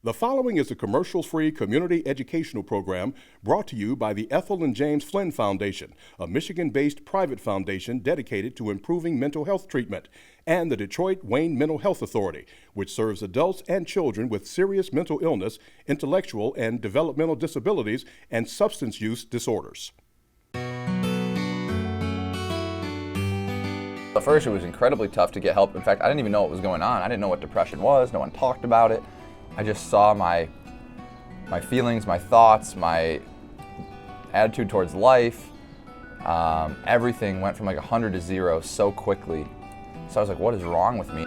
The following is a commercial-free community educational program brought to you by the Ethel and James Flynn Foundation, a Michigan-based private foundation dedicated to improving mental health treatment, and the Detroit Wayne Mental Health Authority, which serves adults and children with serious mental illness, intellectual and developmental disabilities, and substance use disorders. At first, it was incredibly tough to get help. In fact, I didn't even know what was going on. I didn't know what depression was. No one talked about it. I just saw my feelings, my thoughts, my attitude towards life. Everything went from like 100 to 0 so quickly. So I was like, what is wrong with me?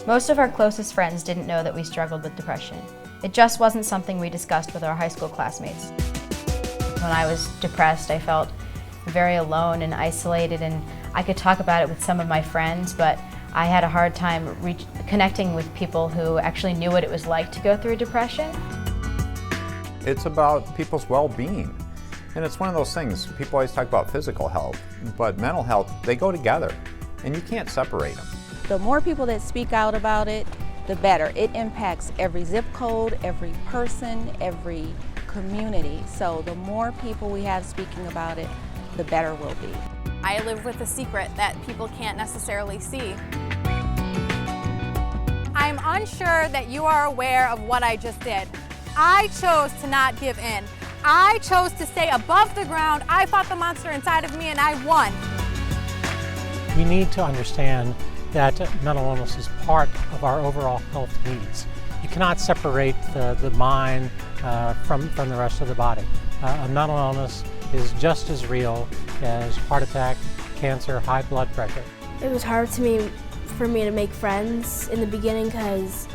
Most of our closest friends didn't know that we struggled with depression. It just wasn't something we discussed with our high school classmates. When I was depressed, I felt very alone and isolated, and I could talk about it with some of my friends, but I had a hard time connecting with people who actually knew what it was like to go through depression. It's about people's well-being. And it's one of those things, people always talk about physical health, but mental health, they go together, and you can't separate them. The more people that speak out about it, the better. It impacts every zip code, every person, every community. So the more people we have speaking about it, the better we'll be. I live with a secret that people can't necessarily see. I'm unsure that you are aware of what I just did. I chose to not give in. I chose to stay above the ground. I fought the monster inside of me and I won. We need to understand that mental illness is part of our overall health needs. You cannot separate the mind from the rest of the body. A mental illness is just as real as heart attack, cancer, high blood pressure. It was hard for me to make friends in the beginning because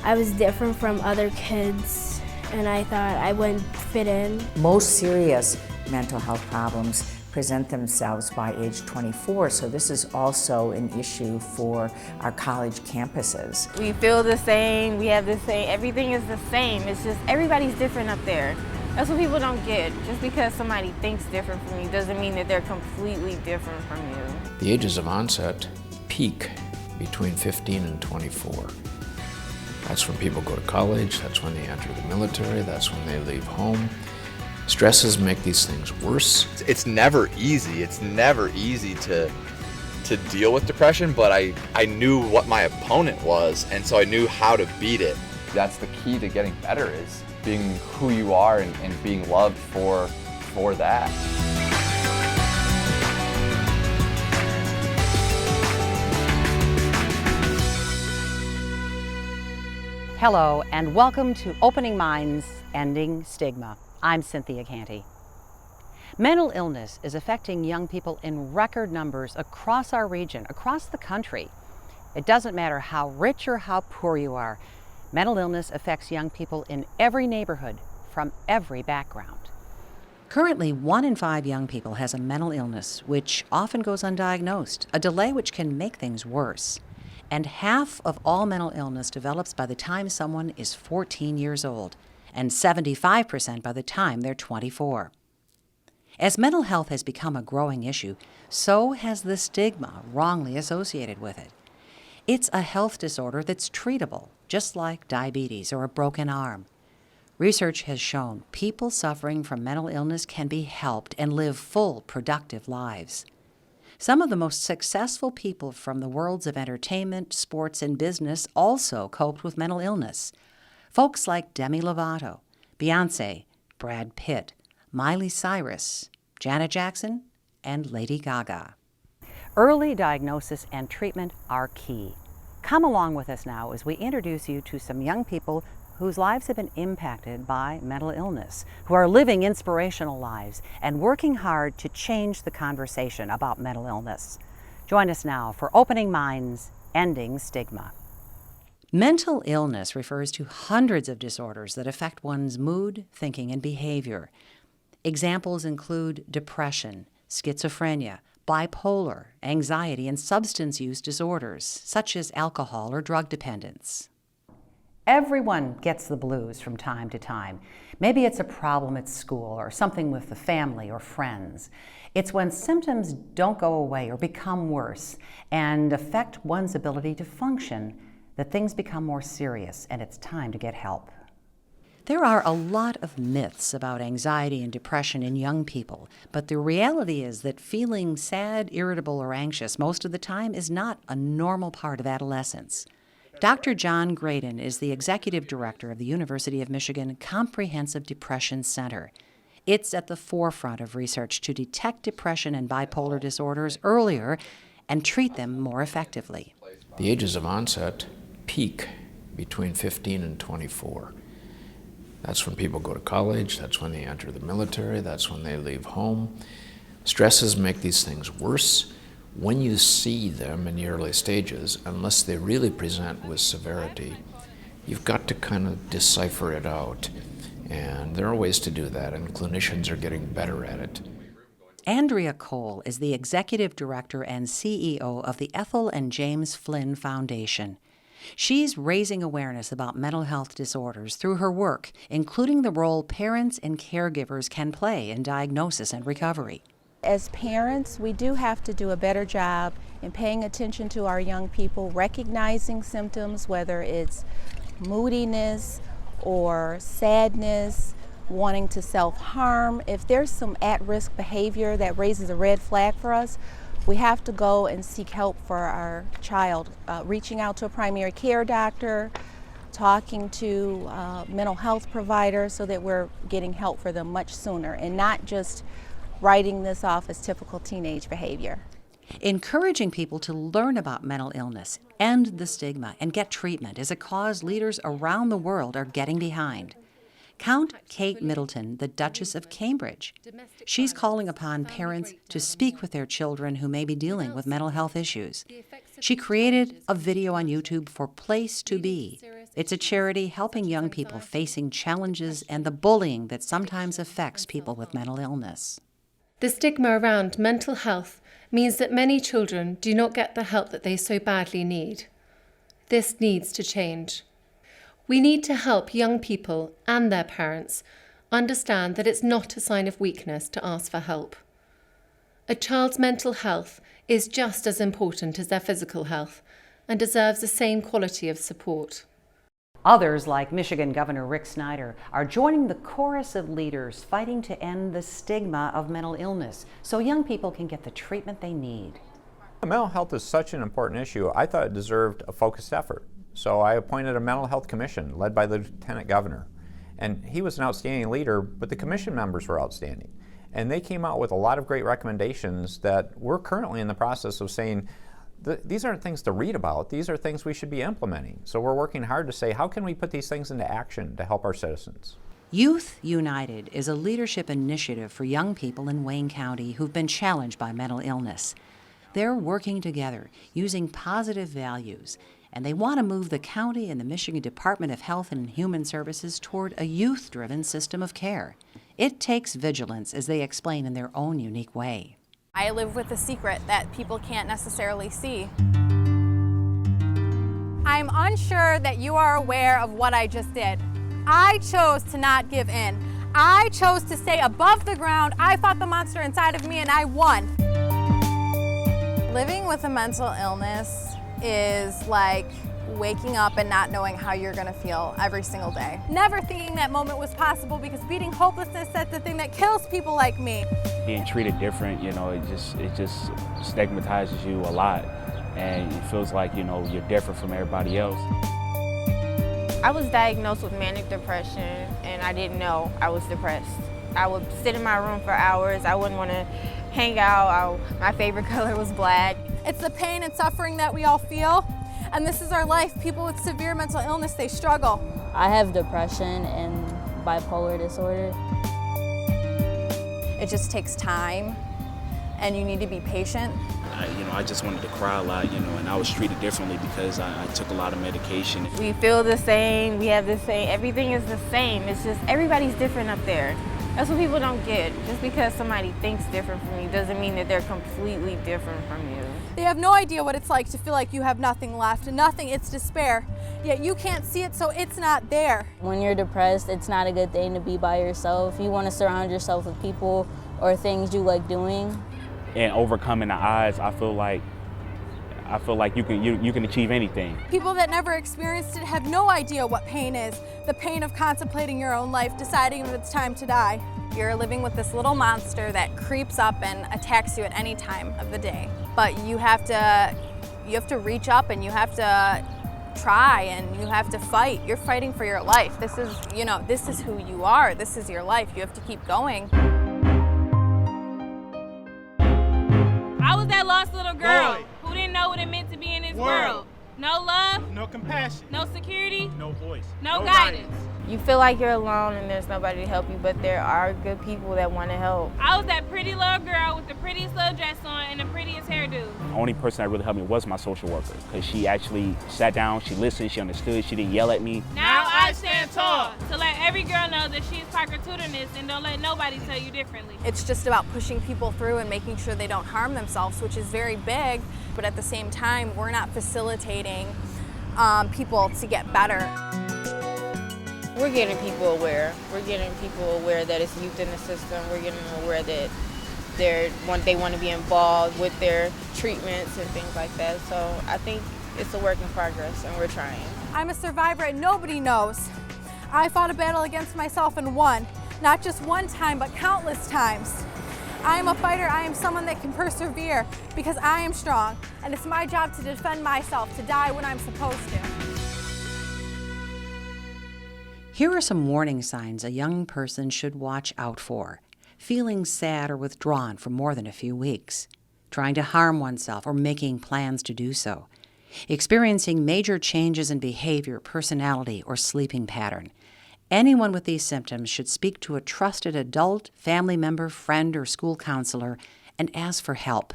I was different from other kids and I thought I wouldn't fit in. Most serious mental health problems present themselves by age 24, so this is also an issue for our college campuses. We feel the same, we have the same, everything is the same. It's just everybody's different up there. That's what people don't get. Just because somebody thinks different from you doesn't mean that they're completely different from you. The ages of onset peak between 15 and 24. That's when people go to college, that's when they enter the military, that's when they leave home. Stresses make these things worse. It's never easy. It's never easy to deal with depression, but I knew what my opponent was, and so I knew how to beat it. That's the key to getting better, is being who you are and being loved for that. Hello, and welcome to Opening Minds, Ending Stigma. I'm Cynthia Canty. Mental illness is affecting young people in record numbers across our region, across the country. It doesn't matter how rich or how poor you are. Mental illness affects young people in every neighborhood, from every background. Currently, 1 in 5 young people has a mental illness, which often goes undiagnosed, a delay which can make things worse. And half of all mental illness develops by the time someone is 14 years old, and 75% by the time they're 24. As mental health has become a growing issue, so has the stigma wrongly associated with it. It's a health disorder that's treatable, just like diabetes or a broken arm. Research has shown people suffering from mental illness can be helped and live full, productive lives. Some of the most successful people from the worlds of entertainment, sports, and business also coped with mental illness. Folks like Demi Lovato, Beyoncé, Brad Pitt, Miley Cyrus, Janet Jackson, and Lady Gaga. Early diagnosis and treatment are key. Come along with us now as we introduce you to some young people whose lives have been impacted by mental illness, who are living inspirational lives and working hard to change the conversation about mental illness. Join us now for Opening Minds, Ending Stigma. Mental illness refers to hundreds of disorders that affect one's mood, thinking, and behavior. Examples include depression, schizophrenia, bipolar, anxiety, and substance use disorders, such as alcohol or drug dependence. Everyone gets the blues from time to time. Maybe it's a problem at school or something with the family or friends. It's when symptoms don't go away or become worse and affect one's ability to function that things become more serious and it's time to get help. There are a lot of myths about anxiety and depression in young people, but the reality is that feeling sad, irritable, or anxious most of the time is not a normal part of adolescence. Dr. John Graydon is the executive director of the University of Michigan Comprehensive Depression Center. It's at the forefront of research to detect depression and bipolar disorders earlier and treat them more effectively. The ages of onset peak between 15 and 24. That's when people go to college, that's when they enter the military, that's when they leave home. Stresses make these things worse. When you see them in the early stages, unless they really present with severity, you've got to kind of decipher it out. And there are ways to do that, and clinicians are getting better at it. Andrea Cole is the executive director and CEO of the Ethel and James Flynn Foundation. She's raising awareness about mental health disorders through her work, including the role parents and caregivers can play in diagnosis and recovery. As parents, we do have to do a better job in paying attention to our young people, recognizing symptoms, whether it's moodiness or sadness, wanting to self-harm. If there's some at-risk behavior that raises a red flag for us, we have to go and seek help for our child, reaching out to a primary care doctor, talking to mental health providers so that we're getting help for them much sooner and not just writing this off as typical teenage behavior. Encouraging people to learn about mental illness, end the stigma, and get treatment is a cause leaders around the world are getting behind. Count Kate Middleton, the Duchess of Cambridge. She's calling upon parents to speak with their children who may be dealing with mental health issues. She created a video on YouTube for Place to Be. It's a charity helping young people facing challenges and the bullying that sometimes affects people with mental illness. The stigma around mental health means that many children do not get the help that they so badly need. This needs to change. We need to help young people and their parents understand that it's not a sign of weakness to ask for help. A child's mental health is just as important as their physical health and deserves the same quality of support. Others, like Michigan Governor Rick Snyder, are joining the chorus of leaders fighting to end the stigma of mental illness so young people can get the treatment they need. Mental health is such an important issue, I thought it deserved a focused effort. So I appointed a mental health commission led by the Lieutenant Governor. And he was an outstanding leader, but the commission members were outstanding. And they came out with a lot of great recommendations that we're currently in the process of saying, these aren't things to read about, these are things we should be implementing. So we're working hard to say, how can we put these things into action to help our citizens? Youth United is a leadership initiative for young people in Wayne County who've been challenged by mental illness. They're working together, using positive values, and they want to move the county and the Michigan Department of Health and Human Services toward a youth-driven system of care. It takes vigilance, as they explain in their own unique way. I live with a secret that people can't necessarily see. I'm unsure that you are aware of what I just did. I chose to not give in. I chose to stay above the ground. I fought the monster inside of me and I won. Living with a mental illness is like waking up and not knowing how you're gonna feel every single day. Never thinking that moment was possible because beating hopelessness, that's the thing that kills people like me. Being treated different, you know, it just stigmatizes you a lot, and it feels like, you know, you're different from everybody else. I was diagnosed with manic depression and I didn't know I was depressed. I would sit in my room for hours. I wouldn't want to hang out. My favorite color was black. It's the pain and suffering that we all feel, and this is our life. People with severe mental illness, they struggle. I have depression and bipolar disorder. It just takes time, and you need to be patient. I just wanted to cry a lot, and I was treated differently because I took a lot of medication. We feel the same, we have the same, everything is the same. It's just everybody's different up there. That's what people don't get. Just because somebody thinks different from you doesn't mean that they're completely different from you. They have no idea what it's like to feel like you have nothing left, nothing, it's despair. Yet you can't see it, so it's not there. When you're depressed, it's not a good thing to be by yourself. You want to surround yourself with people or things you like doing. And overcoming the odds, I feel like I feel like you can achieve anything. People that never experienced it have no idea what pain is. The pain of contemplating your own life, deciding if it's time to die. You're living with this little monster that creeps up and attacks you at any time of the day. But you have to reach up and you have to try and you have to fight. You're fighting for your life. This is who you are. This is your life. You have to keep going. I was that lost little girl who didn't know what it meant to be in this world. No love, no compassion, no security, no voice, no guidance. You feel like you're alone and there's nobody to help you, but there are good people that want to help. I was that pretty little girl with the prettiest little dress on and the prettiest hairdo. The only person that really helped me was my social worker, because she actually sat down, she listened, she understood, she didn't yell at me. Now I stand tall to let every girl know that she's Parker Tudorness and don't let nobody tell you differently. It's just about pushing people through and making sure they don't harm themselves, which is very big, but at the same time, we're not facilitating people to get better. We're getting people aware. We're getting people aware that it's youth in the system. We're getting them aware that they want to be involved with their treatments and things like that. So I think it's a work in progress and we're trying. I'm a survivor and nobody knows. I fought a battle against myself and won. Not just one time, but countless times. I am a fighter. I am someone that can persevere because I am strong. And it's my job to defend myself, to die when I'm supposed to. Here are some warning signs a young person should watch out for. Feeling sad or withdrawn for more than a few weeks. Trying to harm oneself or making plans to do so. Experiencing major changes in behavior, personality, or sleeping pattern. Anyone with these symptoms should speak to a trusted adult, family member, friend, or school counselor and ask for help.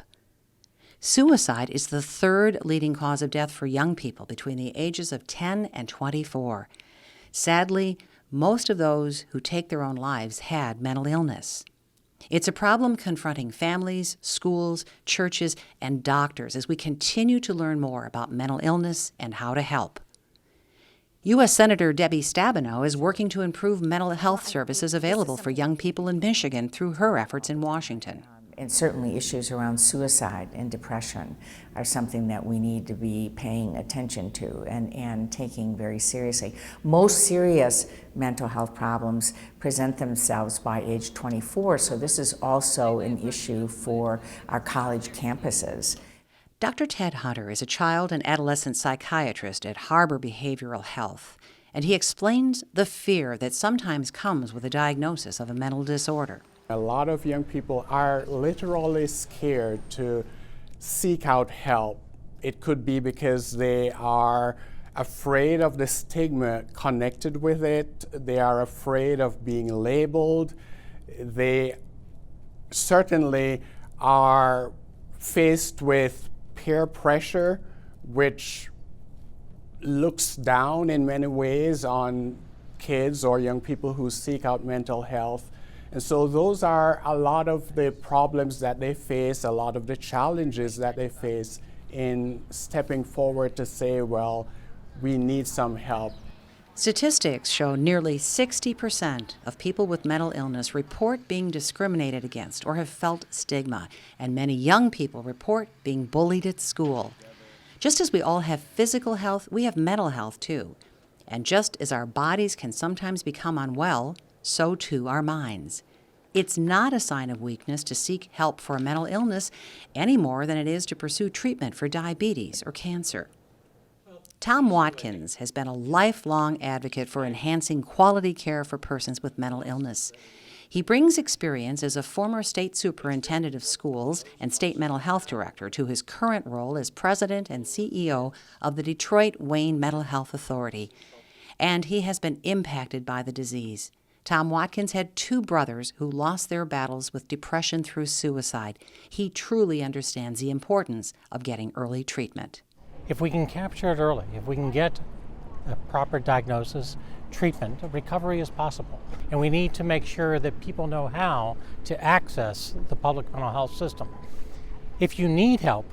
Suicide is the third leading cause of death for young people between the ages of 10 and 24. Sadly, most of those who take their own lives had mental illness. It's a problem confronting families, schools, churches, and doctors as we continue to learn more about mental illness and how to help. U.S. Senator Debbie Stabenow is working to improve mental health services available for young people in Michigan through her efforts in Washington. And certainly issues around suicide and depression are something that we need to be paying attention to and taking very seriously. Most serious mental health problems present themselves by age 24, so this is also an issue for our college campuses. Dr. Ted Hunter is a child and adolescent psychiatrist at Harbor Behavioral Health, and he explains the fear that sometimes comes with a diagnosis of a mental disorder. A lot of young people are literally scared to seek out help. It could be because they are afraid of the stigma connected with it. They are afraid of being labeled. They certainly are faced with peer pressure, which looks down in many ways on kids or young people who seek out mental health. And so those are a lot of the problems that they face, a lot of the challenges that they face in stepping forward to say, well, we need some help. Statistics show nearly 60% of people with mental illness report being discriminated against or have felt stigma, and many young people report being bullied at school. Just as we all have physical health, we have mental health too. And just as our bodies can sometimes become unwell, so too our minds. It's not a sign of weakness to seek help for a mental illness any more than it is to pursue treatment for diabetes or cancer. Tom Watkins has been a lifelong advocate for enhancing quality care for persons with mental illness. He brings experience as a former state superintendent of schools and state mental health director to his current role as president and CEO of the Detroit Wayne Mental Health Authority. And he has been impacted by the disease. Tom Watkins had 2 brothers who lost their battles with depression through suicide. He truly understands the importance of getting early treatment. If we can capture it early, if we can get a proper diagnosis, treatment, recovery is possible. And we need to make sure that people know how to access the public mental health system. If you need help,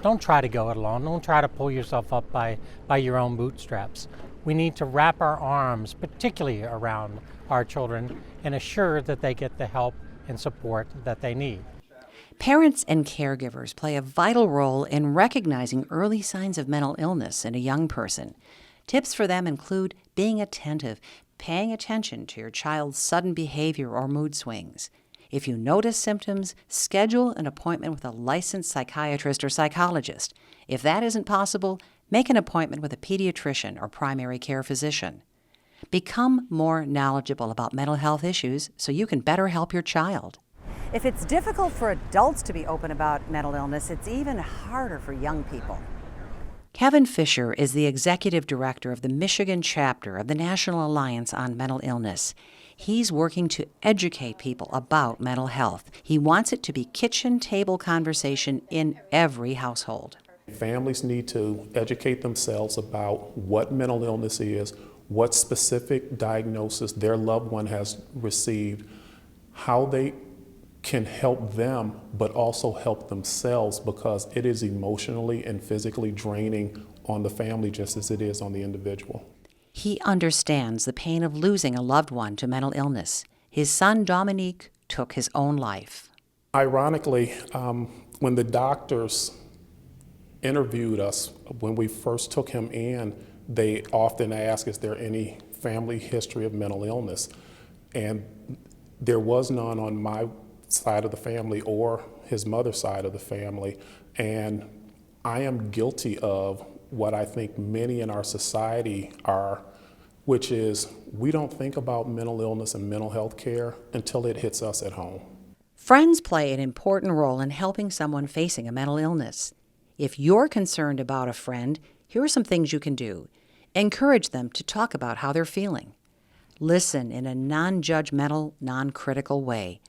don't try to go it alone. Don't try to pull yourself up by your own bootstraps. We need to wrap our arms, particularly around our children, and assure that they get the help and support that they need. Parents and caregivers play a vital role in recognizing early signs of mental illness in a young person. Tips for them include being attentive, paying attention to your child's sudden behavior or mood swings. If you notice symptoms, schedule an appointment with a licensed psychiatrist or psychologist. If that isn't possible, make an appointment with a pediatrician or primary care physician. Become more knowledgeable about mental health issues so you can better help your child. If it's difficult for adults to be open about mental illness, it's even harder for young people. Kevin Fisher is the executive director of the Michigan chapter of the National Alliance on Mental Illness. He's working to educate people about mental health. He wants it to be kitchen table conversation in every household. Families need to educate themselves about what mental illness is, what specific diagnosis their loved one has received, how they can help them, but also help themselves, because it is emotionally and physically draining on the family just as it is on the individual. He understands the pain of losing a loved one to mental illness. His son, Dominique, took his own life. Ironically, when the doctors interviewed us, when we first took him in, they often ask, is there any family history of mental illness? And there was none on my side of the family or his mother's side of the family. And I am guilty of what I think many in our society are, which is we don't think about mental illness and mental health care until it hits us at home. Friends play an important role in helping someone facing a mental illness. If you're concerned about a friend, here are some things you can do. Encourage them to talk about how they're feeling. Listen in a non-judgmental, non-critical way.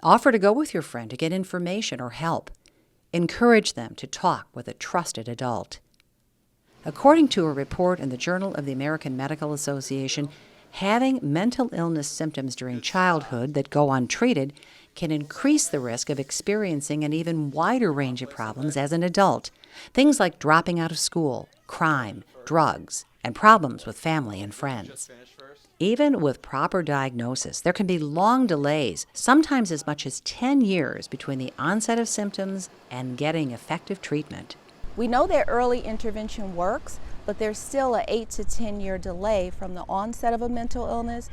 Offer to go with your friend to get information or help. Encourage them to talk with a trusted adult. According to a report in the Journal of the American Medical Association, having mental illness symptoms during childhood that go untreated can increase the risk of experiencing an even wider range of problems as an adult. Things like dropping out of school, crime, drugs, and problems with family and friends. Even with proper diagnosis, there can be long delays, sometimes as much as 10 years between the onset of symptoms and getting effective treatment. We know that early intervention works, but there's still an 8 to 10 year delay from the onset of a mental illness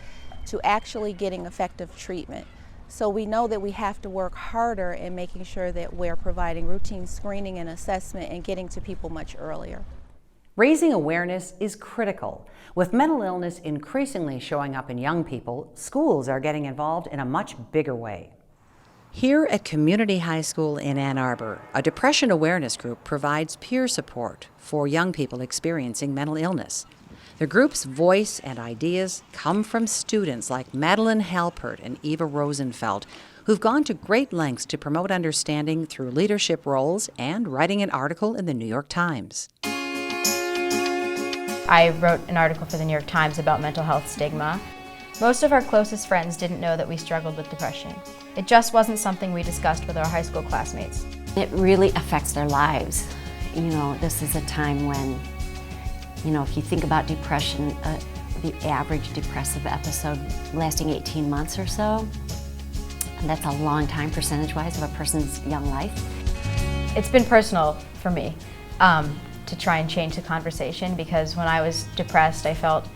to actually getting effective treatment. So we know that we have to work harder in making sure that we're providing routine screening and assessment and getting to people much earlier. Raising awareness is critical. With mental illness increasingly showing up in young people, schools are getting involved in a much bigger way. Here at Community High School in Ann Arbor, a depression awareness group provides peer support for young people experiencing mental illness. The group's voice and ideas come from students like Madeline Halpert and Eva Rosenfeld, who've gone to great lengths to promote understanding through leadership roles and writing an article in the New York Times. I wrote an article for the New York Times about mental health stigma. Most of our closest friends didn't know that we struggled with depression. It just wasn't something we discussed with our high school classmates. It really affects their lives. You know, this is a time when, you know, if you think about depression, the average depressive episode lasting 18 months or so, and that's a long time percentage-wise of a person's young life. It's been personal for me to try and change the conversation, because when I was depressed, I felt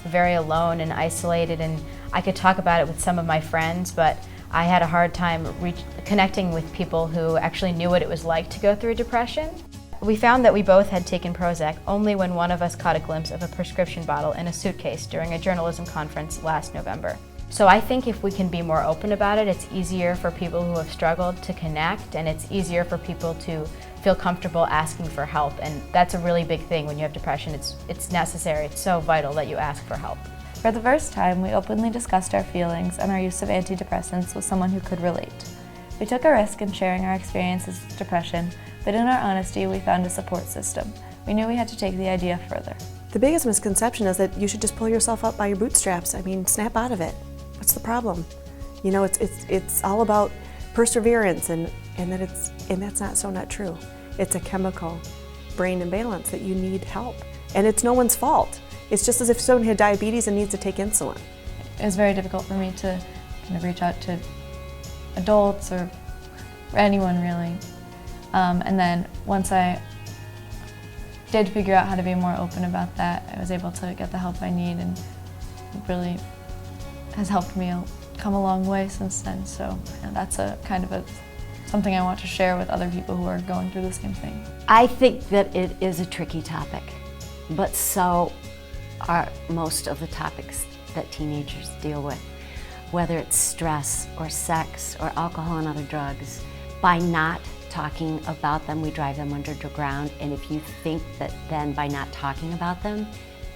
very alone and isolated, and I could talk about it with some of my friends, but I had a hard time connecting with people who actually knew what it was like to go through depression. We found that we both had taken Prozac only when one of us caught a glimpse of a prescription bottle in a suitcase during a journalism conference last November. So I think if we can be more open about it, it's easier for people who have struggled to connect, and it's easier for people to feel comfortable asking for help. And that's a really big thing when you have depression. It's necessary, it's so vital that you ask for help. For the first time, we openly discussed our feelings and our use of antidepressants with someone who could relate. We took a risk in sharing our experiences with depression, but in our honesty, we found a support system. We knew we had to take the idea further. The biggest misconception is that you should just pull yourself up by your bootstraps. I mean, snap out of it. What's the problem? You know, it's all about perseverance, and that's not true. It's a chemical brain imbalance that you need help, and it's no one's fault. It's just as if someone had diabetes and needs to take insulin. It was very difficult for me to kind of reach out to adults or anyone really. And then once I did figure out how to be more open about that, I was able to get the help I need, and it really has helped me come a long way since then. So that's a kind of something I want to share with other people who are going through the same thing. I think that it is a tricky topic, but so are most of the topics that teenagers deal with, whether it's stress or sex or alcohol and other drugs. By not talking about them, we drive them underground, and if you think that then by not talking about them,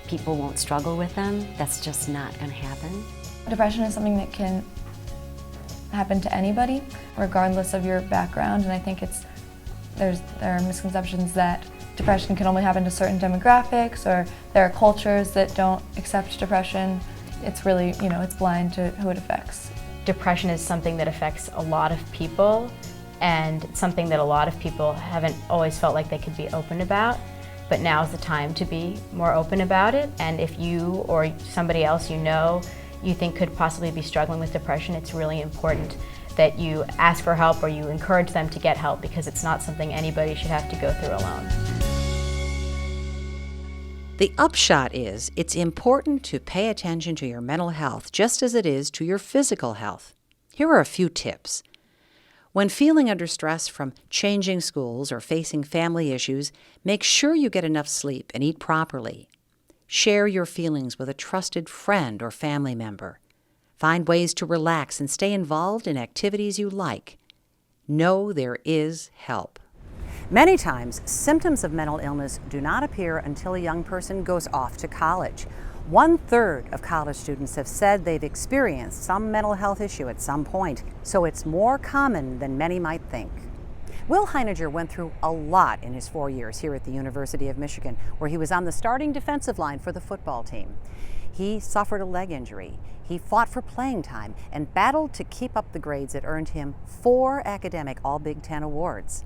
people won't struggle with them, that's just not going to happen. Depression is something that can happen to anybody, regardless of your background, and I think there are misconceptions that depression can only happen to certain demographics, or there are cultures that don't accept depression. It's really, it's blind to who it affects. Depression is something that affects a lot of people, and it's something that a lot of people haven't always felt like they could be open about. But now's the time to be more open about it, and if you or somebody else you think could possibly be struggling with depression, it's really important that you ask for help or you encourage them to get help, because it's not something anybody should have to go through alone. The upshot is it's important to pay attention to your mental health just as it is to your physical health. Here are a few tips. When feeling under stress from changing schools or facing family issues, make sure you get enough sleep and eat properly. Share your feelings with a trusted friend or family member. Find ways to relax and stay involved in activities you like. Know there is help. Many times, symptoms of mental illness do not appear until a young person goes off to college. 1/3 of college students have said they've experienced some mental health issue at some point, so it's more common than many might think. Will Heininger went through a lot in his 4 years here at the University of Michigan, where he was on the starting defensive line for the football team. He suffered a leg injury. He fought for playing time and battled to keep up the grades that earned him 4 academic All-Big Ten awards.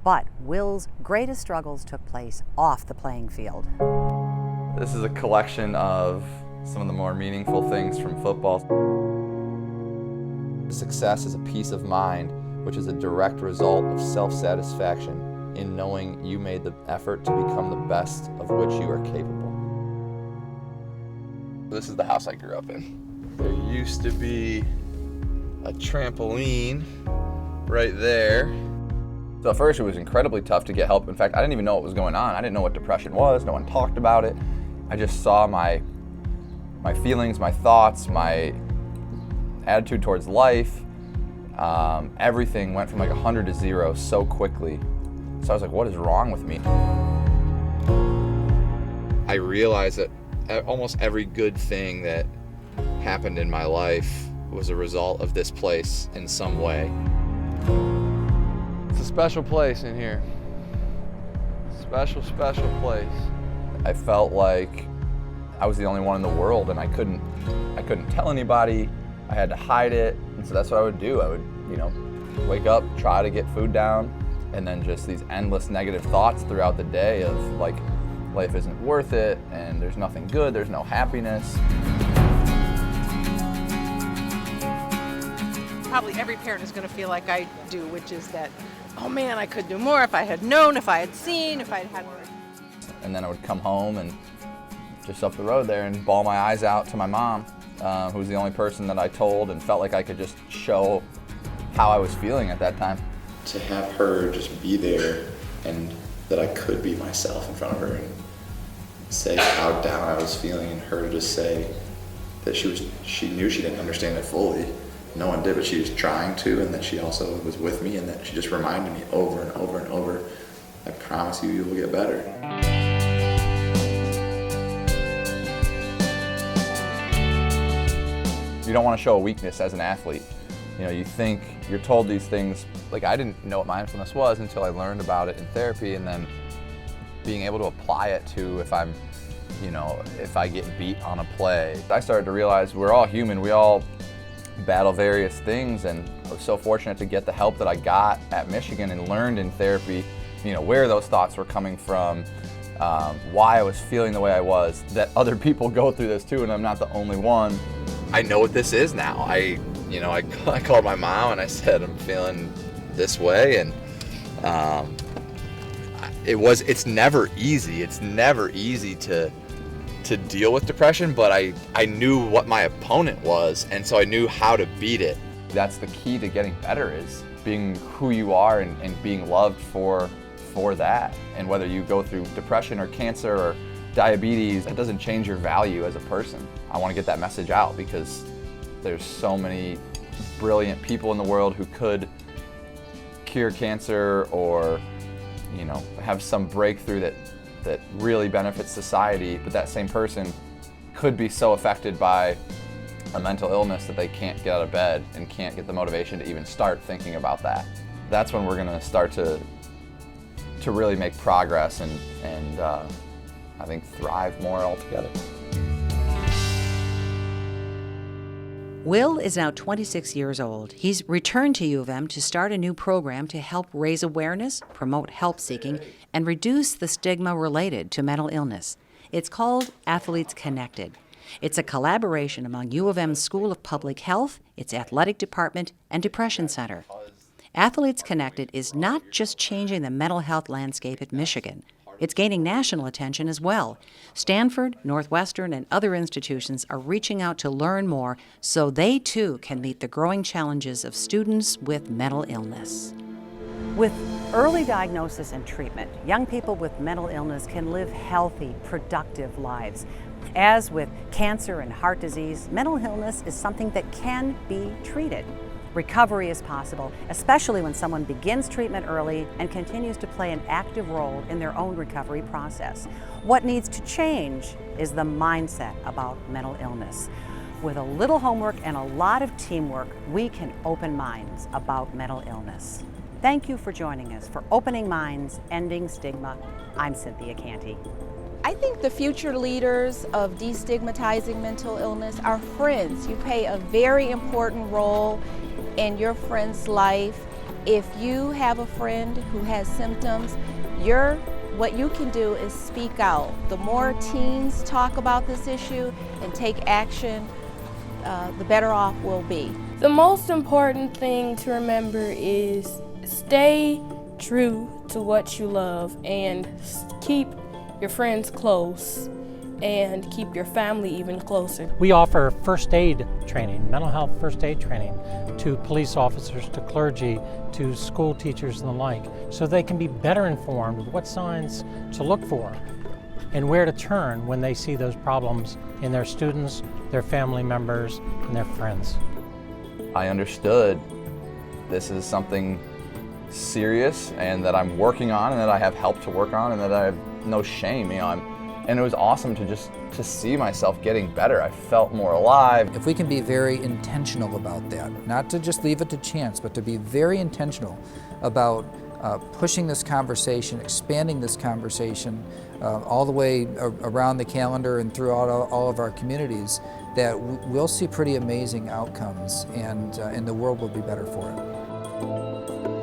But Will's greatest struggles took place off the playing field. This is a collection of some of the more meaningful things from football. Success is a peace of mind, which is a direct result of self-satisfaction in knowing you made the effort to become the best of which you are capable. This is the house I grew up in. There used to be a trampoline right there. So at first it was incredibly tough to get help. In fact, I didn't even know what was going on. I didn't know what depression was. No one talked about it. I just saw my feelings, my thoughts, my attitude towards life. Everything went from like 100 to 0 so quickly. So I was like, what is wrong with me? I realized that almost every good thing that happened in my life was a result of this place in some way. It's a special place in here. Special, special place. I felt like I was the only one in the world, and I couldn't tell anybody. I had to hide it, and so that's what I would do. I would, wake up, try to get food down, and then just these endless negative thoughts throughout the day of like, life isn't worth it, and there's nothing good, there's no happiness. Probably every parent is going to feel like I do, which is that, oh man, I could do more if I had known, if I had seen, if I had had more. And then I would come home and just up the road there and bawl my eyes out to my mom, who was the only person that I told and felt like I could just show how I was feeling at that time. To have her just be there and that I could be myself in front of her and say how down I was feeling, and her to just say that she knew she didn't understand it fully. No one did, but she was trying to, and that she also was with me, and that she just reminded me over and over and over, I promise you, you will get better. You don't want to show a weakness as an athlete. You think you're told these things. Like, I didn't know what mindfulness was until I learned about it in therapy, and then being able to apply it to if I get beat on a play. I started to realize we're all human. We all battle various things, and I was so fortunate to get the help that I got at Michigan and learned in therapy, where those thoughts were coming from, why I was feeling the way I was, that other people go through this too, and I'm not the only one. I know what this is now. I called my mom and I said, I'm feeling this way, and it's never easy. It's never easy to deal with depression, but I knew what my opponent was, and so I knew how to beat it. That's the key to getting better, is being who you are and being loved for that. And whether you go through depression or cancer or diabetes, that doesn't change your value as a person. I want to get that message out because there's so many brilliant people in the world who could cure cancer or, you know, have some breakthrough that really benefits society, but that same person could be so affected by a mental illness that they can't get out of bed and can't get the motivation to even start thinking about that. That's when we're going to start to really make progress and I think thrive more altogether. Will is now 26 years old. He's returned to U of M to start a new program to help raise awareness, promote help seeking, and reduce the stigma related to mental illness. It's called Athletes Connected. It's a collaboration among U of M's School of Public Health, its athletic department, and depression center. Athletes Connected is not just changing the mental health landscape at Michigan. It's gaining national attention as well. Stanford, Northwestern, and other institutions are reaching out to learn more so they too can meet the growing challenges of students with mental illness. With early diagnosis and treatment, young people with mental illness can live healthy, productive lives. As with cancer and heart disease, mental illness is something that can be treated. Recovery is possible, especially when someone begins treatment early and continues to play an active role in their own recovery process. What needs to change is the mindset about mental illness. With a little homework and a lot of teamwork, we can open minds about mental illness. Thank you for joining us for Opening Minds, Ending Stigma. I'm Cynthia Canty. I think the future leaders of destigmatizing mental illness are friends. You play a very important role in your friend's life. If you have a friend who has symptoms, what you can do is speak out. The more teens talk about this issue and take action, the better off we'll be. The most important thing to remember is stay true to what you love and keep your friends close and keep your family even closer. We offer first aid training, mental health first aid training to police officers, to clergy, to school teachers and the like, so they can be better informed of what signs to look for and where to turn when they see those problems in their students, their family members, and their friends. I understood this is something serious and that I'm working on and that I have help to work on and that I have no shame, and it was awesome to see myself getting better. I felt more alive. If we can be very intentional about that, not to just leave it to chance, but to be very intentional about pushing this conversation, expanding this conversation all the way around the calendar and throughout all of our communities, that we'll see pretty amazing outcomes and the world will be better for it.